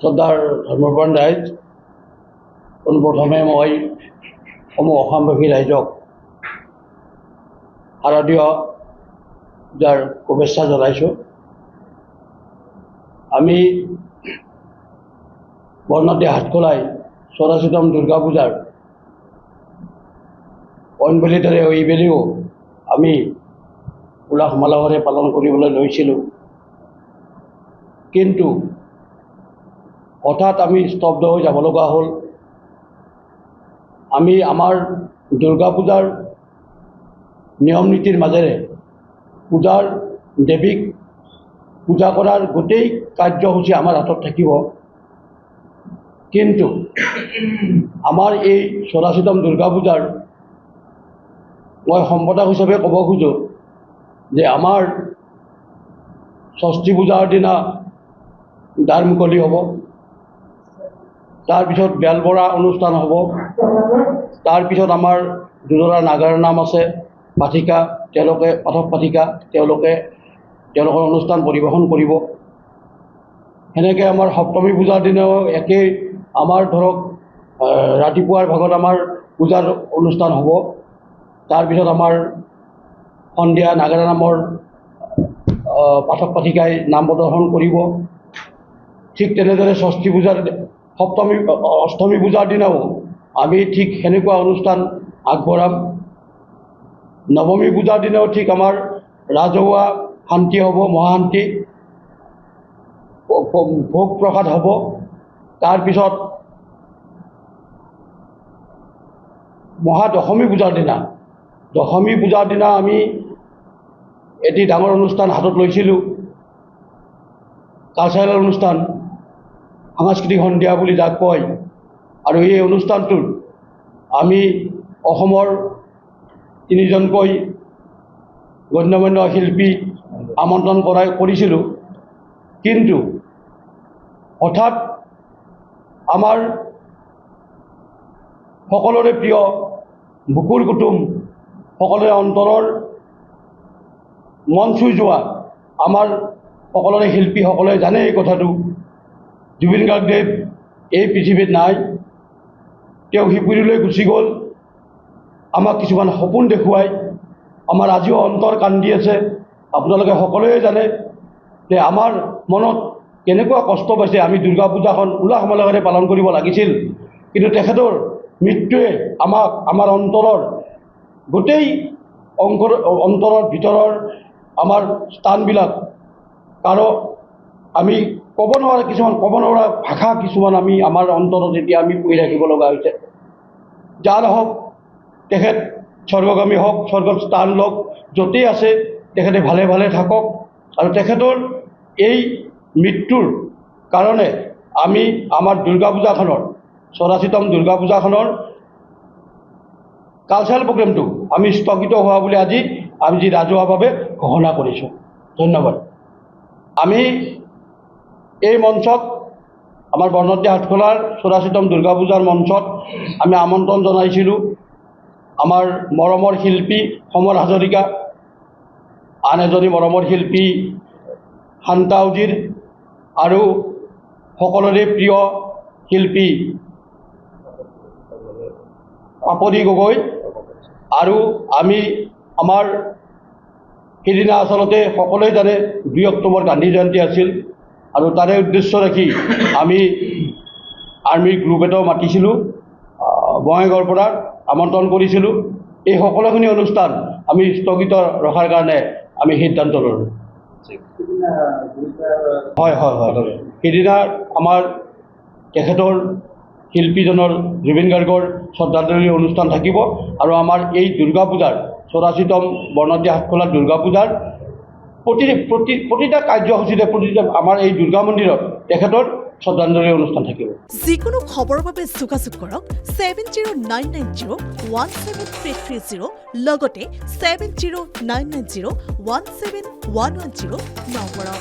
শ্ৰদ্ধাৰ ধৰ্মপ্ৰাণ ৰাইজ, পোনপ্ৰথমে মই সমূহ অসমবাসী ৰাইজক শাৰদীয় পূজাৰ শুভেচ্ছা জনাইছোঁ। আমি বৰ্ণাঢ্য হাটখোলাই চৌৰাশীতম দুৰ্গা পূজাৰ অইনবেলিৰ দৰে এইবেলিও আমি উলাহ মালহেৰে পালন কৰিবলৈ লৈছিলোঁ, কিন্তু হঠাৎ আমি স্তব্ধ হৈ যাব লগা হ'ল। আমি আমাৰ দুৰ্গা পূজাৰ নিয়ম নীতিৰ মাজেৰে পূজাৰ দেৱীক পূজা কৰাৰ গোটেই কাৰ্যসূচী আমাৰ হাতত থাকিব, কিন্তু আমাৰ এই চৌৰাশীতম দুৰ্গা পূজাৰ মই সম্পাদক হিচাপে ক'ব খোজোঁ যে আমাৰ ষষ্ঠী পূজাৰ দিনা দ্বাৰ মুকলি হ'ব, তাৰপিছত বেলবৰা অনুষ্ঠান হ'ব, তাৰপিছত আমাৰ দুজোৰা নাগাৰা নাম আছে পাঠিকা, তেওঁলোকে পাঠক পাঠিকা, তেওঁলোকৰ অনুষ্ঠান পৰিৱেশন কৰিব। সেনেকৈ আমাৰ সপ্তমী পূজাৰ দিনাও একেই, আমাৰ ধৰক ৰাতিপুৱাৰ ভাগত আমাৰ পূজাৰ অনুষ্ঠান হ'ব, তাৰপিছত আমাৰ সন্ধিয়া নাগাৰা নামৰ পাঠক পাঠিকাই নাম প্ৰদৰ্শন কৰিব। ঠিক তেনেদৰে ষষ্ঠী পূজাৰ অষ্টমী পূজাৰ দিনাও আমি ঠিক সেনেকুৱা অনুষ্ঠান আগবঢ়াম। নৱমী পূজাৰ দিনাও ঠিক আমাৰ ৰাজহুৱা শান্তি হ'ব, মহাশান্তি, ভোগ প্ৰসাদ হ'ব। তাৰপিছত দশমী পূজাৰ দিনা আমি এটি ডাঙৰ অনুষ্ঠান হাতত লৈছিলোঁ, কালচাৰেল অনুষ্ঠান, সাংস্কৃতিক সন্ধিয়া বুলি যাক কয়। আৰু এই অনুষ্ঠানটোত আমি অসমৰ 3জনকৈ গণ্যমান্য শিল্পী আমন্ত্ৰণ কৰিছিলোঁ, কিন্তু হঠাৎ আমাৰ সকলোৰে প্ৰিয় বুকুৰ কুটুম, সকলোৰে অন্তৰৰ মন চুই যোৱা আমাৰ সকলোৰে শিল্পীসকলে জানে এই কথাটো, জুবিন গাৰ্গদেৱ এই পৃথিৱীত নাই, তেওঁ শিৱপুৰীলৈ গুচি গ'ল। আমাক কিছুমান সপোন দেখুৱাই আমাৰ আজিও অন্তৰ কান্দি আছে। আপোনালোকে সকলোৱে জানে যে আমাৰ মনত কেনেকুৱা কষ্ট পাইছে। আমি দুৰ্গা পূজাখন উলাহ মালহেৰে পালন কৰিব লাগিছিল, কিন্তু তেখেতৰ মৃত্যুৱে আমাৰ অন্তৰৰ গোটেই অন্তৰৰ ভিতৰৰ আমাৰ স্থানবিলাক আমি ক'ব নোৱাৰা ভাষা কিছুমান আমাৰ অন্তৰত এতিয়া আমি পুহি ৰাখিব লগা হৈছে। যাৰ হওক তেখেত স্বৰ্গগামী হওক, স্বৰ্গত স্থান লওক, য'তেই আছে তেখেতে ভালে ভালে থাকক। আৰু তেখেতৰ এই মৃত্যুৰ কাৰণে আমি আমাৰ দুৰ্গা পূজাখনৰ, চৌৰাশীতম দুৰ্গা পূজাখনৰ কালচাৰেল প্ৰগ্ৰেমটো আমি স্থগিত হোৱা বুলি আজি ৰাজহুৱাভাৱে ঘোষণা কৰিছোঁ। ধন্যবাদ। আমি এই মঞ্চত, আমাৰ বৰ্ণাঢ্য হাটখোলাৰ চৌৰাশীতম দুৰ্গা পূজাৰ মঞ্চত আমি আমন্ত্ৰণ জনাইছিলোঁ আমাৰ মৰমৰ শিল্পী সমৰ হাজৰিকা, আন এজনী মৰমৰ শিল্পী শান্তা উজিৰ, আৰু সকলোৰে প্ৰিয় শিল্পী পাপৰি গগৈ। আৰু আমাৰ সিদিনা আচলতে সকলোৱে জানে 2 অক্টোবৰ গান্ধী জয়ন্তী আছিল, আৰু তাৰে উদ্দেশ্য ৰাখি আমি আৰ্মিৰ গ্ৰুপ এটাও মাতিছিলোঁ, বঙাইগাঁৱৰ পৰা আমন্ত্ৰণ কৰিছিলোঁ। এই সকলোখিনি অনুষ্ঠান আমি স্থগিত ৰখাৰ কাৰণে আমি সিদ্ধান্ত ল'লোঁ। হয়, সিদিনা আমাৰ তেখেতৰ শিল্পীজনৰ জুবিন গাৰ্গৰ শ্ৰদ্ধাঞ্জলি অনুষ্ঠান থাকিব, আৰু আমাৰ এই দুৰ্গা পূজাৰ চৌৰাশীতম বৰ্ণাঢ্য হাটখোলাৰ দুৰ্গা পূজাৰ প্ৰতিটা কাৰ্যসূচীতে আমাৰ এই দুৰ্গা মন্দিৰত তেখেতৰ শ্ৰদ্ধাঞ্জলি অনুষ্ঠান থাকিব। যিকোনো খবৰৰ বাবে যোগাযোগ কৰক 7099017330, লগতে 7099017110 নম্বৰত।